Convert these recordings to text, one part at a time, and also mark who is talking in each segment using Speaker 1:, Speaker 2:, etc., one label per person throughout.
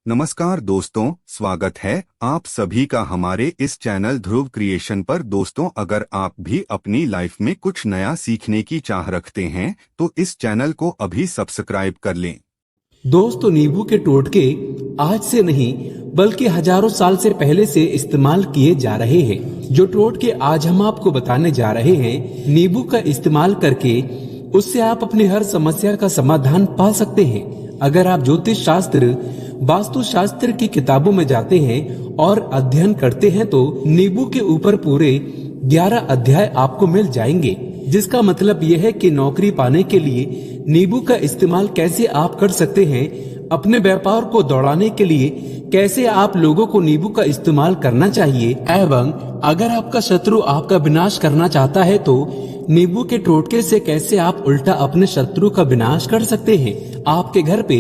Speaker 1: नमस्कार दोस्तों, स्वागत है आप सभी का हमारे इस चैनल ध्रुव क्रिएशन पर। दोस्तों, अगर आप भी अपनी लाइफ में कुछ नया सीखने की चाह रखते हैं तो इस चैनल को अभी सब्सक्राइब कर लें।
Speaker 2: दोस्तों, नींबू के टोटके आज से नहीं बल्कि हजारों साल से पहले से इस्तेमाल किए जा रहे हैं। जो टोटके आज हम आपको बताने जा रहे हैं, नींबू का इस्तेमाल करके उससे आप अपनी हर समस्या का समाधान पा सकते हैं। अगर आप ज्योतिष शास्त्र, वास्तु शास्त्र की किताबों में जाते हैं और अध्ययन करते हैं तो नींबू के ऊपर पूरे 11 अध्याय आपको मिल जाएंगे, जिसका मतलब यह है कि नौकरी पाने के लिए नींबू का इस्तेमाल कैसे आप कर सकते हैं, अपने व्यापार को दौड़ाने के लिए कैसे आप लोगों को नींबू का इस्तेमाल करना चाहिए, एवं अगर आपका शत्रु आपका विनाश करना चाहता है तो नींबू के टोटके से कैसे आप उल्टा अपने शत्रु का विनाश कर सकते हैं। आपके घर पे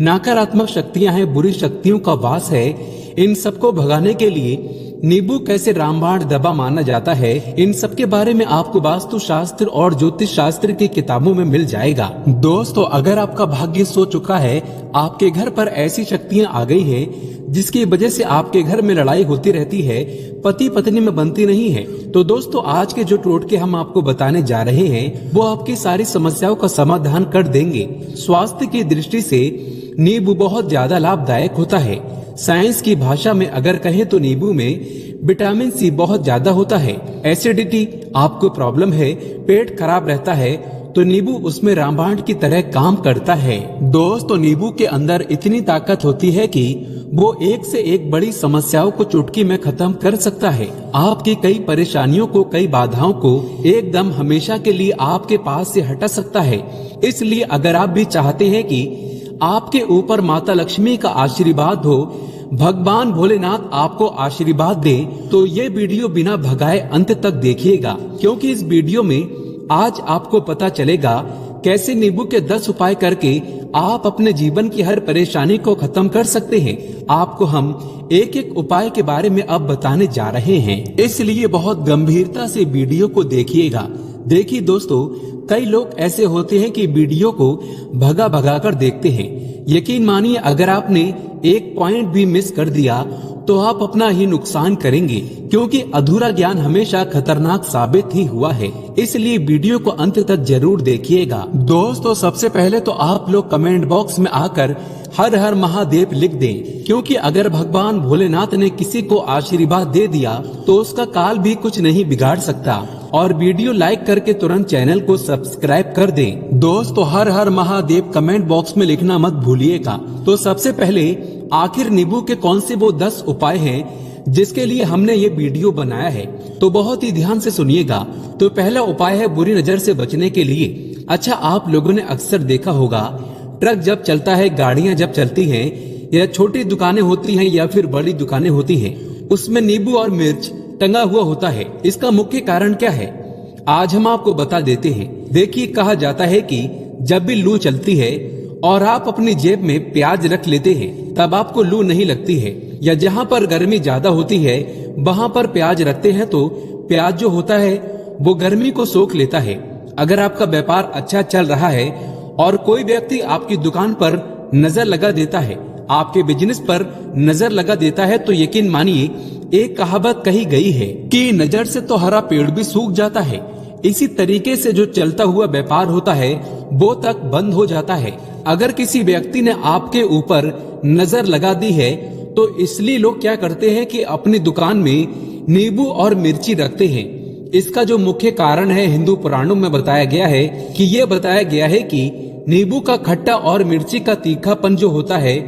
Speaker 2: नकारात्मक शक्तियां हैं, बुरी शक्तियों का वास है, इन सबको भगाने के लिए नींबू कैसे रामबाण दवा माना जाता है, इन सब के बारे में आपको वास्तु शास्त्र और ज्योतिष शास्त्र की किताबों में मिल जाएगा। दोस्तों, अगर आपका भाग्य सो चुका है, आपके घर पर ऐसी शक्तियां आ गई है जिसकी वजह से आपके घर में लड़ाई होती रहती है, पति पत्नी में बनती नहीं है, तो दोस्तों आज के जो टोटके हम आपको बताने जा रहे हैं वो आपकी सारी समस्याओं का समाधान कर देंगे। स्वास्थ्य की दृष्टि से नींबू बहुत ज्यादा लाभदायक होता है। साइंस की भाषा में अगर कहें तो नींबू में विटामिन सी बहुत ज्यादा होता है। एसिडिटी आपको प्रॉब्लम है, पेट खराब रहता है, तो नींबू उसमें रामबाण की तरह काम करता है। दोस्तों, नींबू के अंदर इतनी ताकत होती है कि वो एक से एक बड़ी समस्याओं को चुटकी में खत्म कर सकता है। आपकी कई परेशानियों को, कई बाधाओं को एकदम हमेशा के लिए आपके पास से हटा सकता है। इसलिए अगर आप भी चाहते हैं कि आपके ऊपर माता लक्ष्मी का आशीर्वाद हो, भगवान भोलेनाथ आपको आशीर्वाद दे, तो ये वीडियो बिना भगाए अंत तक देखिएगा, क्योंकि इस वीडियो में आज आपको पता चलेगा कैसे नींबू के 10 उपाय करके आप अपने जीवन की हर परेशानी को खत्म कर सकते हैं। आपको हम एक एक उपाय के बारे में अब बताने जा रहे हैं, इसलिए बहुत गंभीरता से वीडियो को देखिएगा। देखिए दोस्तों, कई लोग ऐसे होते हैं कि वीडियो को भगा भगा कर देखते हैं। यकीन मानिए, अगर आपने एक पॉइंट भी मिस कर दिया तो आप अपना ही नुकसान करेंगे, क्योंकि अधूरा ज्ञान हमेशा खतरनाक साबित ही हुआ है। इसलिए वीडियो को अंत तक जरूर देखिएगा। दोस्तों, सबसे पहले तो आप लोग कमेंट बॉक्स में आकर हर हर महादेव लिख दें, क्योंकि अगर भगवान भोलेनाथ ने किसी को आशीर्वाद दे दिया तो उसका काल भी कुछ नहीं बिगाड़ सकता। और वीडियो लाइक करके तुरंत चैनल को सब्सक्राइब कर दें। दोस्तों, हर हर महादेव कमेंट बॉक्स में लिखना मत भूलिएगा। तो सबसे पहले आखिर नींबू के कौन से वो 10 उपाय हैं जिसके लिए हमने ये वीडियो बनाया है, तो बहुत ही ध्यान से सुनिएगा। तो पहला उपाय है बुरी नजर से बचने के लिए। अच्छा, आप लोगों ने अक्सर देखा होगा, ट्रक जब चलता है, गाड़ियां जब चलती हैं, या छोटी दुकानें होती हैं या फिर बड़ी दुकानें होती हैं, उसमें नींबू और मिर्च टंगा हुआ होता है। इसका मुख्य कारण क्या है आज हम आपको बता देते हैं। देखिए, कहा जाता है कि जब भी लू चलती है और आप अपनी जेब में प्याज रख लेते हैं तब आपको लू नहीं लगती है, या जहाँ पर गर्मी ज्यादा होती है वहाँ पर प्याज रखते हैं तो प्याज जो होता है वो गर्मी को सोख लेता है। अगर आपका व्यापार अच्छा चल रहा है और कोई व्यक्ति आपकी दुकान पर नजर लगा देता है, आपके बिजनेस पर नजर लगा देता है, तो यकीन मानिए एक कहावत कही गई है कि नजर से तो हरा पेड़ भी सूख जाता है। इसी तरीके से जो चलता हुआ व्यापार होता है वो तक बंद हो जाता है। अगर किसी व्यक्ति ने आपके ऊपर नजर लगा दी है तो इसलिए लोग क्या करते हैं कि अपनी दुकान में नींबू और मिर्ची रखते हैं। इसका जो मुख्य कारण है, हिंदू पुराणों में बताया गया है कि ये बताया गया है कि नींबू का खट्टा और मिर्ची का तीखापन जो होता है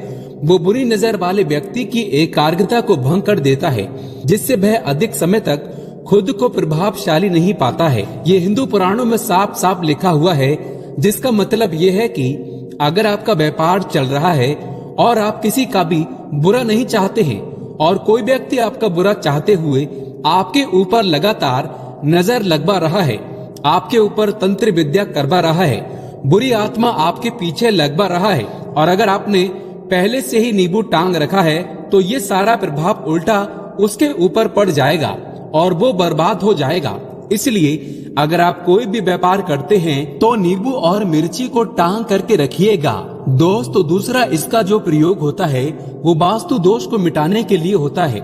Speaker 2: वो बुरी नजर वाले व्यक्ति की एकाग्रता को भंग कर देता है, जिससे वह अधिक समय तक खुद को प्रभावशाली नहीं पाता है। ये हिंदू पुराणों में साफ साफ लिखा हुआ है, जिसका मतलब ये है कि अगर आपका व्यापार चल रहा है और आप किसी का भी बुरा नहीं चाहते हैं और कोई व्यक्ति आपका बुरा चाहते हुए आपके ऊपर लगातार नजर लगवा रहा है, आपके ऊपर तंत्र विद्या करवा रहा है, बुरी आत्मा आपके पीछे लगवा रहा है, और अगर आपने पहले से ही नींबू टांग रखा है तो ये सारा प्रभाव उल्टा उसके ऊपर पड़ जाएगा और वो बर्बाद हो जाएगा। इसलिए अगर आप कोई भी व्यापार करते हैं तो नींबू और मिर्ची को टांग करके रखिएगा। दोस्तों दूसरा इसका जो प्रयोग होता है वो वास्तु दोष को मिटाने के लिए होता है।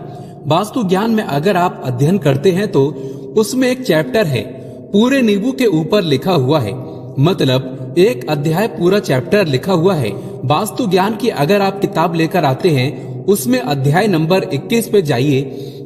Speaker 2: वास्तु ज्ञान में अगर आप अध्ययन करते हैं तो उसमें एक चैप्टर है पूरे नींबू के ऊपर लिखा हुआ है, मतलब एक अध्याय पूरा चैप्टर लिखा हुआ है। वास्तु ज्ञान की अगर आप किताब लेकर आते हैं उसमें अध्याय नंबर 21 पे जाइए,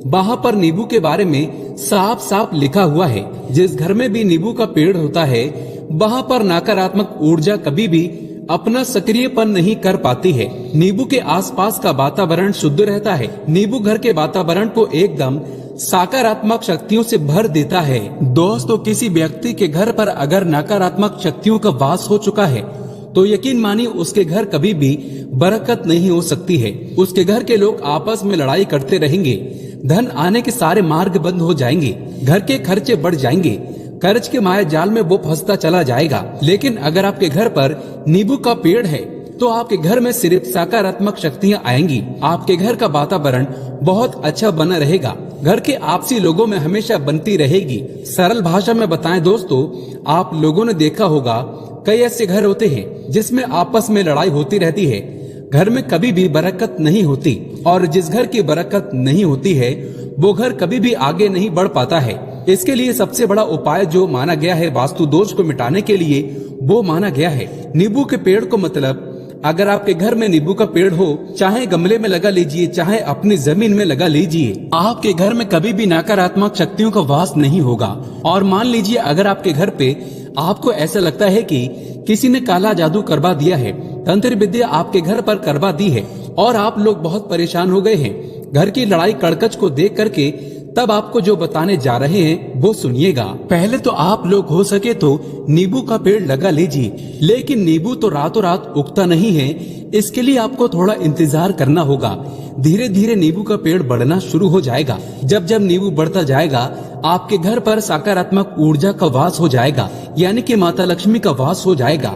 Speaker 2: वहाँ पर नींबू के बारे में साफ साफ लिखा हुआ है। जिस घर में भी नींबू का पेड़ होता है वहाँ पर नकारात्मक ऊर्जा कभी भी अपना सक्रियपन नहीं कर पाती है। नींबू के आसपास का वातावरण शुद्ध रहता है। नींबू घर के वातावरण को एकदम सकारात्मक शक्तियों से भर देता है। दोस्तों किसी व्यक्ति के घर पर अगर नकारात्मक शक्तियों का वास हो चुका है तो यकीन मानिए उसके घर कभी भी बरकत नहीं हो सकती है। उसके घर के लोग आपस में लड़ाई करते रहेंगे, धन आने के सारे मार्ग बंद हो जाएंगे, घर के खर्चे बढ़ जाएंगे, कर्ज के माया जाल में वो फंसता चला जाएगा। लेकिन अगर आपके घर पर नींबू का पेड़ है तो आपके घर में सिर्फ सकारात्मक शक्तियां आएंगी। आपके घर का वातावरण बहुत अच्छा बना रहेगा। घर के आपसी लोगों में हमेशा बनती रहेगी। सरल भाषा में बताएं दोस्तों, आप लोगों ने देखा होगा कई ऐसे घर होते हैं जिसमें आपस में लड़ाई होती रहती है, घर में कभी भी बरकत नहीं होती, और जिस घर की बरकत नहीं होती है वो घर कभी भी आगे नहीं बढ़ पाता है। इसके लिए सबसे बड़ा उपाय जो माना गया है वास्तु दोष को मिटाने के लिए, वो माना गया है नींबू के पेड़ को। मतलब अगर आपके घर में नींबू का पेड़ हो, चाहे गमले में लगा लीजिए, चाहे अपनी जमीन में लगा लीजिए, आपके घर में कभी भी नकारात्मक शक्तियों का वास नहीं होगा। और मान लीजिए अगर आपके घर पे आपको ऐसा लगता है कि किसी ने काला जादू करवा दिया है, तंत्र विद्या आपके घर पर करवा दी है और आप लोग बहुत परेशान हो गए हैं घर की लड़ाई कड़कच को देख करके, तब आपको जो बताने जा रहे हैं वो सुनिएगा। पहले तो आप लोग हो सके तो नींबू का पेड़ लगा लीजिए, लेकिन नींबू तो रातों रात उगता नहीं है। इसके लिए आपको थोड़ा इंतजार करना होगा। धीरे धीरे नींबू का पेड़ बढ़ना शुरू हो जाएगा। जब जब नींबू बढ़ता जाएगा आपके घर पर सकारात्मक ऊर्जा का वास हो जाएगा, यानी कि माता लक्ष्मी का वास हो जाएगा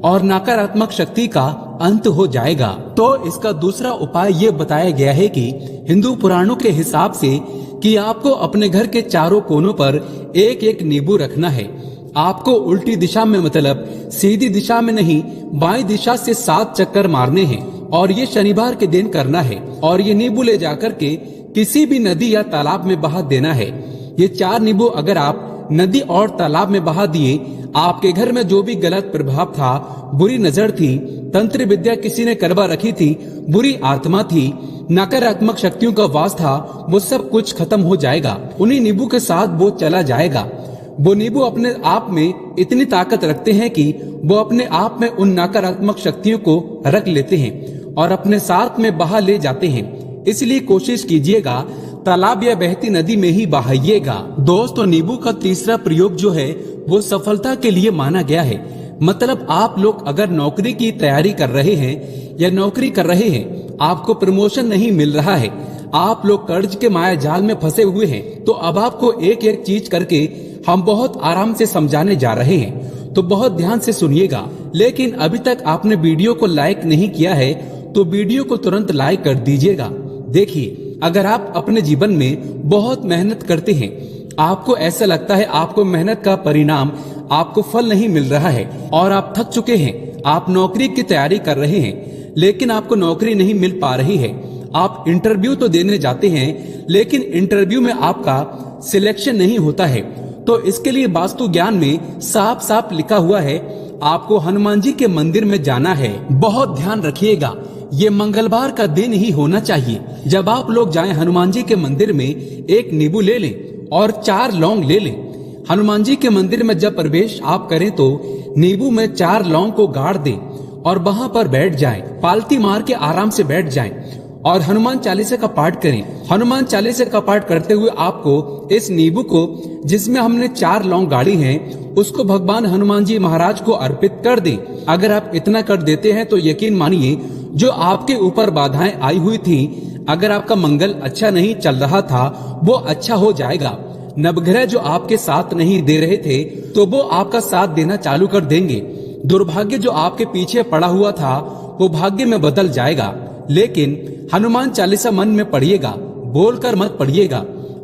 Speaker 2: और नकारात्मक शक्ति का अंत हो जाएगा। तो इसका दूसरा उपाय ये बताया गया है कि हिंदू पुराणों के हिसाब से कि आपको अपने घर के चारों कोनों पर एक एक नींबू रखना है। आपको उल्टी दिशा में, मतलब सीधी दिशा में नहीं, बाईं दिशा से 7 चक्कर मारने हैं और ये शनिवार के दिन करना है। और ये नींबू ले जाकर के किसी भी नदी या तालाब में बहा देना है। ये 4 नींबू अगर आप नदी और तालाब में बहा दिए, आपके घर में जो भी गलत प्रभाव था, बुरी नजर थी, तंत्र विद्या किसी ने करवा रखी थी, बुरी आत्मा थी, नकारात्मक शक्तियों का वास था, वो सब कुछ खत्म हो जाएगा। उन्हीं नींबू के साथ वो चला जाएगा। वो नींबू अपने आप में इतनी ताकत रखते हैं कि वो अपने आप में उन नकारात्मक शक्तियों को रख लेते हैं और अपने साथ में बहा ले जाते हैं। इसलिए कोशिश कीजिएगा तालाब या बहती नदी में ही बहाइएगा। दोस्तों नींबू का तीसरा प्रयोग जो है वो सफलता के लिए माना गया है। मतलब आप लोग अगर नौकरी की तैयारी कर रहे हैं या नौकरी कर रहे हैं, आपको प्रमोशन नहीं मिल रहा है, आप लोग कर्ज के माया जाल में फंसे हुए हैं, तो अब आपको एक एक चीज करके हम बहुत आराम से समझाने जा रहे हैं, तो बहुत ध्यान से सुनिएगा। लेकिन अभी तक आपने वीडियो को लाइक नहीं किया है तो वीडियो को तुरंत लाइक कर दीजिएगा। देखिए, अगर आप अपने जीवन में बहुत मेहनत करते हैं, आपको ऐसा लगता है आपको मेहनत का परिणाम, आपको फल नहीं मिल रहा है और आप थक चुके हैं, आप नौकरी की तैयारी कर रहे हैं लेकिन आपको नौकरी नहीं मिल पा रही है, आप इंटरव्यू तो देने जाते हैं लेकिन इंटरव्यू में आपका सिलेक्शन नहीं होता है, तो इसके लिए वास्तु ज्ञान में साफ साफ लिखा हुआ है आपको हनुमान जी के मंदिर में जाना है। बहुत ध्यान रखिएगा, ये मंगलवार का दिन ही होना चाहिए। जब आप लोग जाएं हनुमान जी के मंदिर में, एक नींबू ले लें और 4 लौंग ले लें। हनुमान जी के मंदिर में जब प्रवेश आप करें तो नींबू में 4 लौंग को गाड़ दें और वहां पर बैठ जाएं, पालती मार के आराम से बैठ जाएं और हनुमान चालीसा का पाठ करें। हनुमान चालीसा का पाठ करते हुए आपको इस नींबू को, जिसमें हमने 4 लौंग गाड़ी हैं, उसको भगवान हनुमान जी महाराज को अर्पित कर दें। अगर आप इतना कर देते हैं तो यकीन मानिए जो आपके ऊपर बाधाएं आई हुई थी, अगर आपका मंगल अच्छा नहीं चल रहा था वो अच्छा हो जाएगा। नवग्रह जो आपके साथ नहीं दे रहे थे तो वो आपका साथ देना चालू कर देंगे। दुर्भाग्य जो आपके पीछे पड़ा हुआ था वो भाग्य में बदल जाएगा। लेकिन हनुमान चालीसा मन में पढ़िएगा, बोलकर मत पढ़िएगा।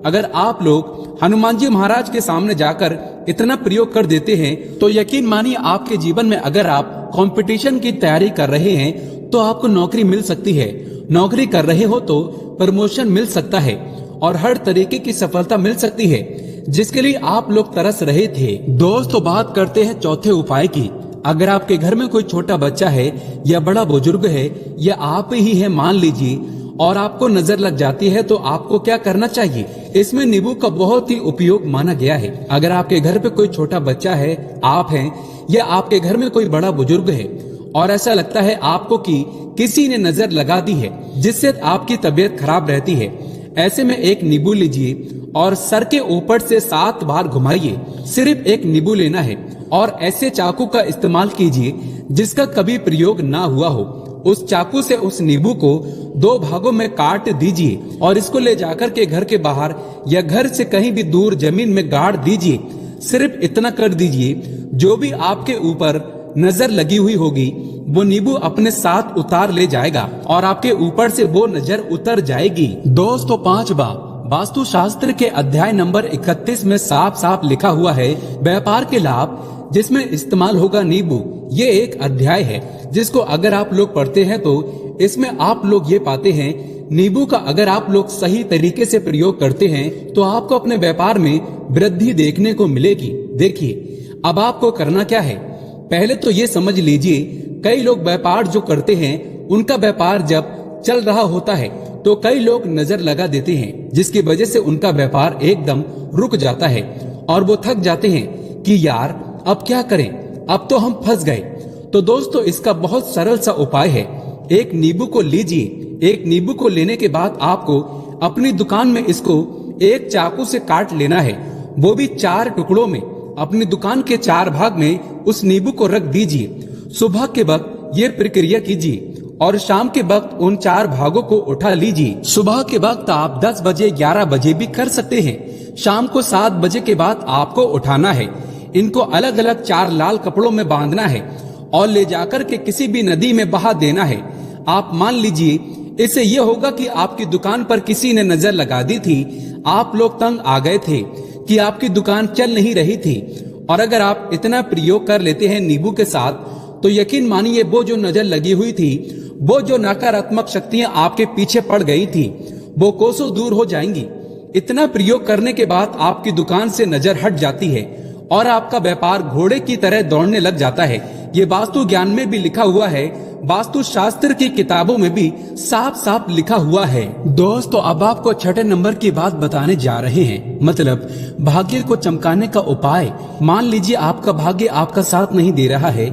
Speaker 2: अगर आप लोग हनुमान जी महाराज के सामने जाकर इतना प्रयोग कर देते हैं तो यकीन मानिए आपके जीवन में अगर आप कंपटीशन की तैयारी कर रहे हैं तो आपको नौकरी मिल सकती है। नौकरी कर रहे हो तो प्रमोशन मिल सकता है और हर तरीके की सफलता मिल सकती है जिसके लिए आप लोग तरस रहे थे। दोस्तों, बात करते हैं चौथे उपाय की। अगर आपके घर में कोई छोटा बच्चा है या बड़ा बुजुर्ग है या आप ही है मान लीजिए, और आपको नजर लग जाती है तो आपको क्या करना चाहिए? इसमें नींबू का बहुत ही उपयोग माना गया है। अगर आपके घर पे कोई छोटा बच्चा है, आप हैं, या आपके घर में कोई बड़ा बुजुर्ग है और ऐसा लगता है आपको कि किसी ने नजर लगा दी है जिससे आपकी तबीयत खराब रहती है, ऐसे में एक नींबू लीजिए और सर के ऊपर से 7 बार घुमाइए। सिर्फ एक नींबू लेना है और ऐसे चाकू का इस्तेमाल कीजिए जिसका कभी प्रयोग ना हुआ हो। उस चाकू से उस नींबू को 2 भागों में काट दीजिए और इसको ले जाकर के घर के बाहर या घर से कहीं भी दूर जमीन में गाड़ दीजिए। सिर्फ इतना कर दीजिए, जो भी आपके ऊपर नजर लगी हुई होगी वो नींबू अपने साथ उतार ले जाएगा और आपके ऊपर से वो नजर उतर जाएगी। दोस्तों, 5वां, वास्तु शास्त्र के अध्याय नंबर 31 में साफ साफ लिखा हुआ है व्यापार के लाभ जिसमें इस्तेमाल होगा नींबू। ये एक अध्याय है जिसको अगर आप लोग पढ़ते हैं तो इसमें आप लोग ये पाते हैं नींबू का अगर आप लोग सही तरीके से प्रयोग करते हैं तो आपको अपने व्यापार में वृद्धि देखने को मिलेगी। देखिए, अब आपको करना क्या है, पहले तो ये समझ लीजिए, कई लोग व्यापार जो करते हैं उनका व्यापार जब चल रहा होता है तो कई लोग नजर लगा देते हैं जिसकी वजह से उनका व्यापार एकदम रुक जाता है और वो थक जाते हैं कि यार अब क्या करें, अब तो हम फंस गए। तो दोस्तों, इसका बहुत सरल सा उपाय है। एक नींबू को लीजिए। एक नींबू को लेने के बाद आपको अपनी दुकान में इसको एक चाकू से काट लेना है, वो भी 4 टुकड़ों में। अपनी दुकान के 4 भाग में उस नींबू को रख दीजिए। सुबह के वक्त ये प्रक्रिया कीजिए और शाम के वक्त उन 4 भागों को उठा लीजिए। सुबह के वक्त आप 10 बजे 11 बजे भी कर सकते हैं। शाम को 7 बजे के बाद आपको उठाना है। इनको अलग अलग 4 लाल कपड़ों में बांधना है और ले जाकर के किसी भी नदी में बहा देना है। आप मान लीजिए, इससे ये होगा कि आपकी दुकान पर किसी ने नजर लगा दी थी, आप लोग तंग आ गए थे कि आपकी दुकान चल नहीं रही थी, और अगर आप इतना प्रयोग कर लेते हैं नींबू के साथ तो यकीन मानिए वो जो नजर लगी हुई थी, वो जो नकारात्मक शक्तियां आपके पीछे पड़ गई थी, वो कोसों दूर हो जाएंगी। इतना प्रयोग करने के बाद आपकी दुकान से नजर हट जाती है और आपका व्यापार घोड़े की तरह दौड़ने लग जाता है। ये वास्तु ज्ञान में भी लिखा हुआ है, वास्तु शास्त्र की किताबों में भी साफ साफ लिखा हुआ है। दोस्तों, अब आपको 6ठे नंबर की बात बताने जा रहे हैं, मतलब भाग्य को चमकाने का उपाय। मान लीजिए आपका भाग्य आपका साथ नहीं दे रहा है,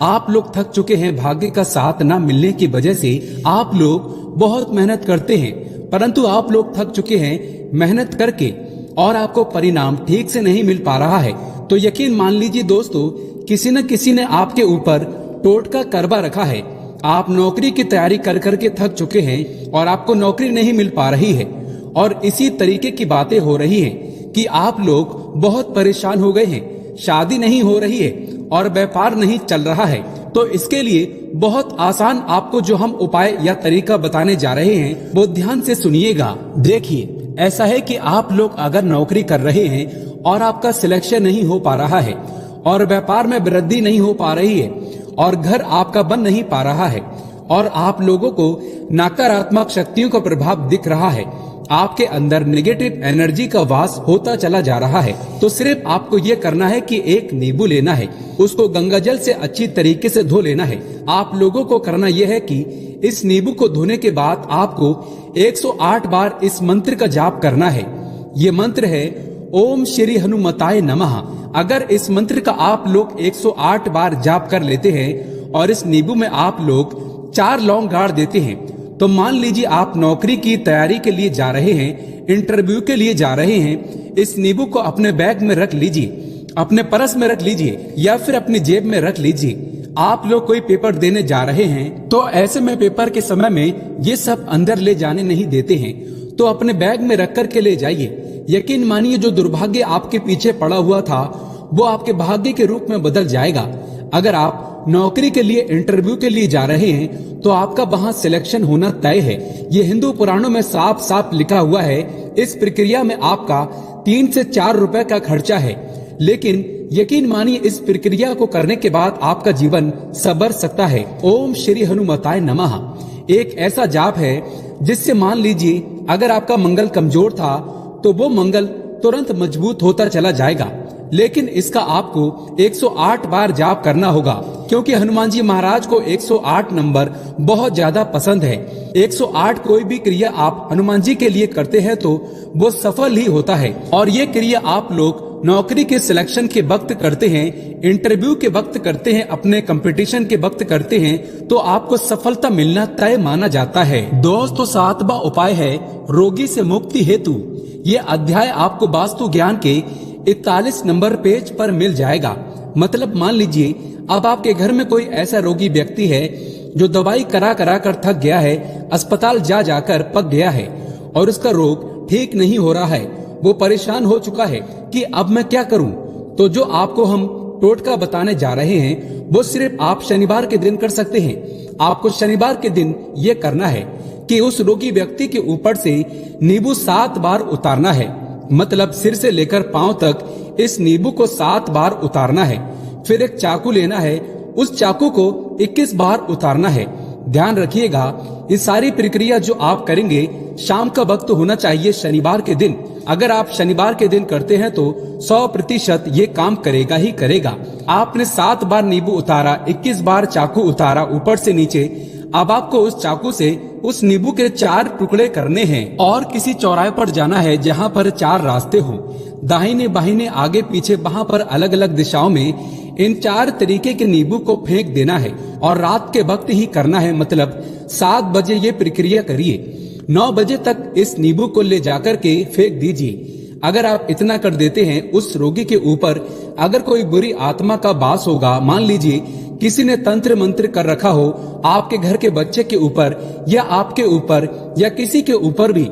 Speaker 2: आप लोग थक चुके हैं, भाग्य का साथ ना मिलने की वजह से आप लोग बहुत मेहनत करते हैं परंतु आप लोग थक चुके हैं मेहनत करके और आपको परिणाम ठीक से नहीं मिल पा रहा है। तो यकीन मान लीजिए दोस्तों, किसी न किसी ने आपके ऊपर टोटका करवा रखा है। आप नौकरी की तैयारी कर करके थक चुके हैं और आपको नौकरी नहीं मिल पा रही है, और इसी तरीके की बातें हो रही हैं कि आप लोग बहुत परेशान हो गए हैं, शादी नहीं हो रही है और व्यापार नहीं चल रहा है। तो इसके लिए बहुत आसान आपको जो हम उपाय या तरीका बताने जा रहे हैं वो ध्यान से सुनिएगा। देखिए, ऐसा है कि आप लोग अगर नौकरी कर रहे हैं और आपका सिलेक्शन नहीं हो पा रहा है और व्यापार में वृद्धि नहीं हो पा रही है और घर आपका बन नहीं पा रहा है और आप लोगों को नकारात्मक शक्तियों का प्रभाव दिख रहा है, आपके अंदर नेगेटिव एनर्जी का वास होता चला जा रहा है, तो सिर्फ आपको ये करना है कि एक नींबू लेना है, उसको गंगा जल से अच्छी तरीके से धो लेना है। आप लोगों को करना यह है कि इस नींबू को धोने के बाद आपको 108 बार इस मंत्र का जाप करना है। ये मंत्र है ओम श्री हनुमताय नमः। अगर इस मंत्र का आप लोग 108 बार जाप कर लेते हैं और इस नींबू में आप लोग 4 लौंग गाड़ देते हैं, तो मान लीजिए आप नौकरी की तैयारी के लिए जा रहे हैं, इंटरव्यू के लिए जा रहे हैं, इस नींबू को अपने बैग में रख लीजिए, अपने पर्स में रख लीजिए या फिर अपनी जेब में रख लीजिए। आप लोग कोई पेपर देने जा रहे हैं तो ऐसे में पेपर के समय में ये सब अंदर ले जाने नहीं देते हैं, तो अपने बैग में रख कर के ले जाइए। यकीन मानिए जो दुर्भाग्य आपके पीछे पड़ा हुआ था वो आपके भाग्य के रूप में बदल जाएगा। अगर आप नौकरी के लिए इंटरव्यू के लिए जा रहे हैं तो आपका वहां सिलेक्शन होना तय है। ये हिंदू पुराणों में साफ साफ लिखा हुआ है। इस प्रक्रिया में आपका 3 से 4 रुपए का खर्चा है, लेकिन यकीन मानिए इस प्रक्रिया को करने के बाद आपका जीवन संवर सकता है। ओम श्री हनुमताय नमः एक ऐसा जाप है जिससे मान लीजिए अगर आपका मंगल कमजोर था तो वो मंगल तुरंत मजबूत होता चला जाएगा। लेकिन इसका आपको 108 बार जाप करना होगा, क्योंकि हनुमान जी महाराज को 108 नंबर बहुत ज्यादा पसंद है। 108 कोई भी क्रिया आप हनुमान जी के लिए करते हैं तो वो सफल ही होता है। और ये क्रिया आप लोग नौकरी के सिलेक्शन के वक्त करते हैं, इंटरव्यू के वक्त करते हैं, अपने कंपटीशन के वक्त करते हैं तो आपको सफलता मिलना तय माना जाता है। दोस्तों 7वां उपाय है रोगी से मुक्ति हेतु। ये अध्याय आपको वास्तु ज्ञान के 41 नंबर पेज पर मिल जाएगा। मतलब मान लीजिए अब आपके घर में कोई ऐसा रोगी व्यक्ति है जो दवाई करा करा कर थक गया है, अस्पताल जा जाकर पक गया है और उसका रोग ठीक नहीं हो रहा है। वो परेशान हो चुका है कि अब मैं क्या करूं। तो जो आपको हम टोटका बताने जा रहे हैं वो सिर्फ आप शनिवार के दिन कर सकते हैं। आपको शनिवार के दिन ये करना है कि उस रोगी व्यक्ति के ऊपर से नींबू 7 बार उतारना है। मतलब सिर से लेकर पांव तक इस नींबू को 7 बार उतारना है। फिर एक चाकू लेना है, उस चाकू को 21 बार उतारना है। ध्यान रखिएगा ये सारी प्रक्रिया जो आप करेंगे शाम का वक्त होना चाहिए, शनिवार के दिन। अगर आप शनिवार के दिन करते हैं तो 100% ये काम करेगा ही करेगा। आपने 7 बार नींबू उतारा, 21 बार चाकू उतारा ऊपर से नीचे। अब आपको उस चाकू से उस नींबू के 4 टुकड़े करने हैं और किसी चौराहे पर जाना है जहाँ पर 4 रास्ते हों, दाहिने बाहिने आगे पीछे, वहाँ पर अलग अलग दिशाओं में इन 4 तरीके के नींबू को फेंक देना है और रात के वक्त ही करना है। मतलब 7 बजे ये प्रक्रिया करिए, 9 बजे तक इस नींबू को ले जाकर के फेंक दीजिए। अगर आप इतना कर देते हैं उस रोगी के ऊपर अगर कोई बुरी आत्मा का वास होगा, मान लीजिए किसी ने तंत्र मंत्र कर रखा हो आपके घर के बच्चे के ऊपर या आपके ऊपर या किसी के ऊपर भी,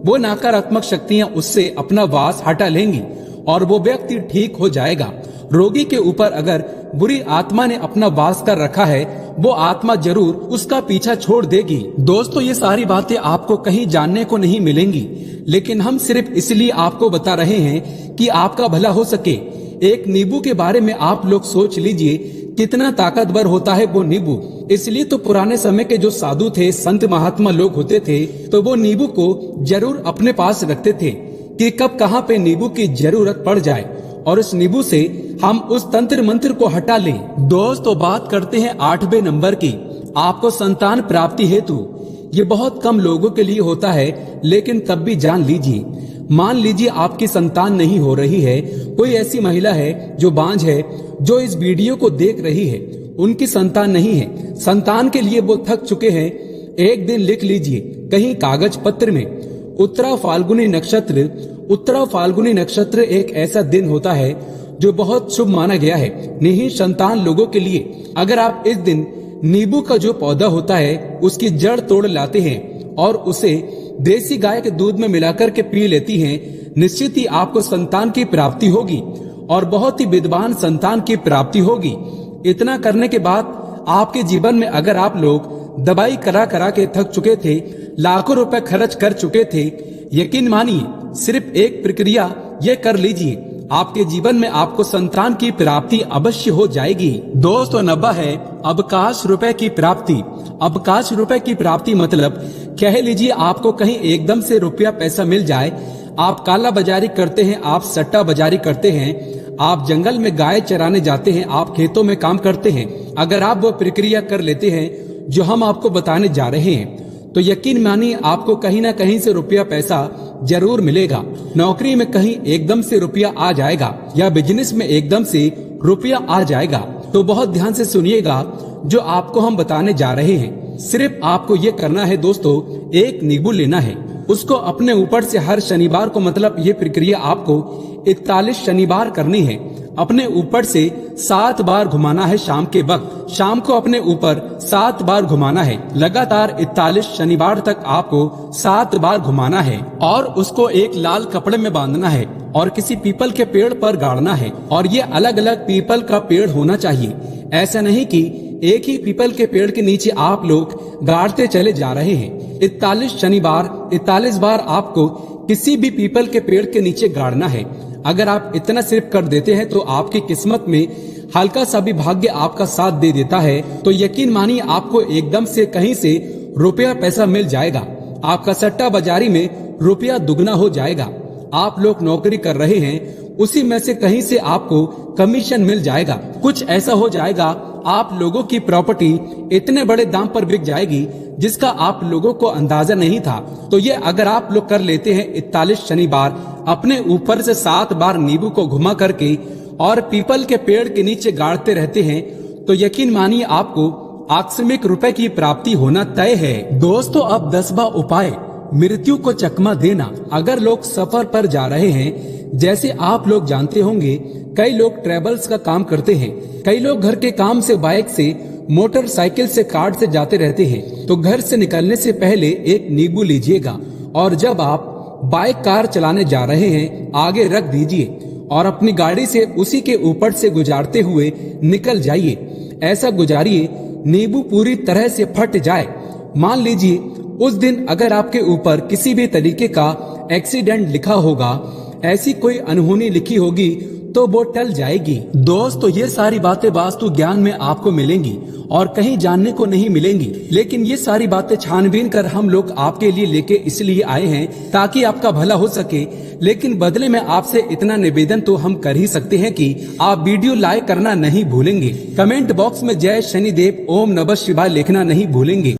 Speaker 2: वो नकारात्मक शक्तियां उससे अपना वास हटा लेंगी और वो व्यक्ति ठीक हो जाएगा। रोगी के ऊपर अगर बुरी आत्मा ने अपना वास कर रखा है वो आत्मा जरूर उसका पीछा छोड़ देगी। दोस्तों ये सारी बातें आपको कहीं जानने को नहीं मिलेंगी, लेकिन हम सिर्फ इसलिए आपको बता रहे हैं कि आपका भला हो सके। एक नींबू के बारे में आप लोग सोच लीजिए कितना ताकतवर होता है वो नींबू। इसलिए तो पुराने समय के जो साधु थे, संत महात्मा लोग होते थे, तो वो नींबू को जरूर अपने पास रखते थे कि कब कहाँ पे नींबू की जरूरत पड़ जाए और उस नींबू से हम उस तंत्र मंत्र को हटा लें। दोस्तों बात करते हैं 8वें नंबर की, आपको संतान प्राप्ति हेतु। ये बहुत कम लोगों के लिए होता है, लेकिन तब भी जान लीजिए। मान लीजिए आपकी संतान नहीं हो रही है, कोई ऐसी महिला है जो बांझ है जो इस वीडियो को देख रही है, उनकी संतान नहीं है, संतान के लिए वो थक चुके हैं। एक दिन लिख लीजिए कहीं कागज पत्र में, उत्तरा फाल्गुनी नक्षत्र। उत्तरा फाल्गुनी नक्षत्र एक ऐसा दिन होता है जो बहुत शुभ माना गया है नहीं संतान लोगों के लिए। अगर आप इस दिन नींबू का जो पौधा होता है उसकी जड़ तोड़ लाते हैं और उसे देसी गाय के दूध में मिलाकर के पी लेती हैं, निश्चित ही आपको संतान की प्राप्ति होगी और बहुत ही विद्वान संतान की प्राप्ति होगी। इतना करने के बाद आपके जीवन में अगर आप लोग दवाई करा करा के थक चुके थे, लाखों रुपए खर्च कर चुके थे, यकीन मानिए सिर्फ एक प्रक्रिया ये कर लीजिए, आपके जीवन में आपको संतान की प्राप्ति अवश्य हो जाएगी। दोस्तों 90 है अवकाश रुपए की प्राप्ति। अवकाश रुपए की प्राप्ति मतलब कह लीजिए आपको कहीं एकदम से रुपया पैसा मिल जाए। आप काला बाजारी करते हैं, आप सट्टा बाजारी करते हैं, आप जंगल में गाय चराने जाते हैं, आप खेतों में काम करते हैं। अगर आप वो प्रक्रिया कर लेते हैं जो हम आपको बताने जा रहे हैं तो यकीन मानिए आपको कहीं ना कहीं से रुपया पैसा जरूर मिलेगा। नौकरी में कहीं एकदम से रुपया आ जाएगा या बिजनेस में एकदम से रुपया आ जाएगा। तो बहुत ध्यान से सुनिएगा जो आपको हम बताने जा रहे हैं। सिर्फ आपको ये करना है दोस्तों, एक नींबू लेना है, उसको अपने ऊपर से हर शनिवार को, मतलब ये प्रक्रिया आपको 41 शनिवार करनी है, अपने ऊपर से 7 बार घुमाना है। शाम के वक्त, शाम को अपने ऊपर 7 बार घुमाना है। लगातार 41 शनिवार तक आपको 7 बार घुमाना है और उसको एक लाल कपड़े में बांधना है और किसी पीपल के पेड़ पर गाड़ना है। और ये अलग अलग पीपल का पेड़ होना चाहिए, ऐसा नहीं कि एक ही पीपल के पेड़ के नीचे आप लोग गाड़ते चले जा रहे हैं। 41 शनिवार 41 बार आपको किसी भी पीपल के पेड़ के नीचे गाड़ना है। अगर आप इतना सिर्फ कर देते हैं तो आपकी किस्मत में हल्का सा भी भाग्य आपका साथ दे देता है तो यकीन मानिए आपको एकदम से कहीं से रुपया पैसा मिल जाएगा। आपका सट्टा बाजारी में रुपया दुगना हो जाएगा। आप लोग नौकरी कर रहे हैं, उसी में से कहीं से आपको कमीशन मिल जाएगा। कुछ ऐसा हो जाएगा, आप लोगों की प्रॉपर्टी इतने बड़े दाम पर बिक जाएगी जिसका आप लोगों को अंदाजा नहीं था। तो ये अगर आप लोग कर लेते हैं 41 शनिवार, अपने ऊपर से 7 बार नींबू को घुमा करके और पीपल के पेड़ के नीचे गाड़ते रहते हैं तो यकीन मानिए आपको आकस्मिक रुपए की प्राप्ति होना तय है। दोस्तों, अब 10वां उपाय, मृत्यु को चकमा देना। अगर लोग सफर पर जा रहे हैं, जैसे आप लोग जानते होंगे कई लोग ट्रेवल्स का काम करते हैं, कई लोग घर के काम से बाइक से, मोटरसाइकिल से, कार से जाते रहते हैं, तो घर से निकलने से पहले एक नींबू लीजिएगा और जब आप बाइक कार चलाने जा रहे हैं आगे रख दीजिए और अपनी गाड़ी से उसी के ऊपर से गुजारते हुए निकल जाइए। ऐसा गुजारिए नींबू पूरी तरह से फट जाए। मान लीजिए उस दिन अगर आपके ऊपर किसी भी तरीके का एक्सीडेंट लिखा होगा, ऐसी कोई अनहोनी लिखी होगी तो वो टल जाएगी। दोस्तों, ये सारी बातें वास्तु ज्ञान में आपको मिलेंगी और कहीं जानने को नहीं मिलेंगी, लेकिन ये सारी बातें छानबीन कर हम लोग आपके लिए लेके इसलिए आए हैं ताकि आपका भला हो सके। लेकिन बदले में आपसे इतना निवेदन तो हम कर ही सकते हैं कि आप वीडियो लाइक करना नहीं भूलेंगे, कमेंट बॉक्स में जय शनिदेव ओम नमः शिवाय लिखना नहीं भूलेंगे।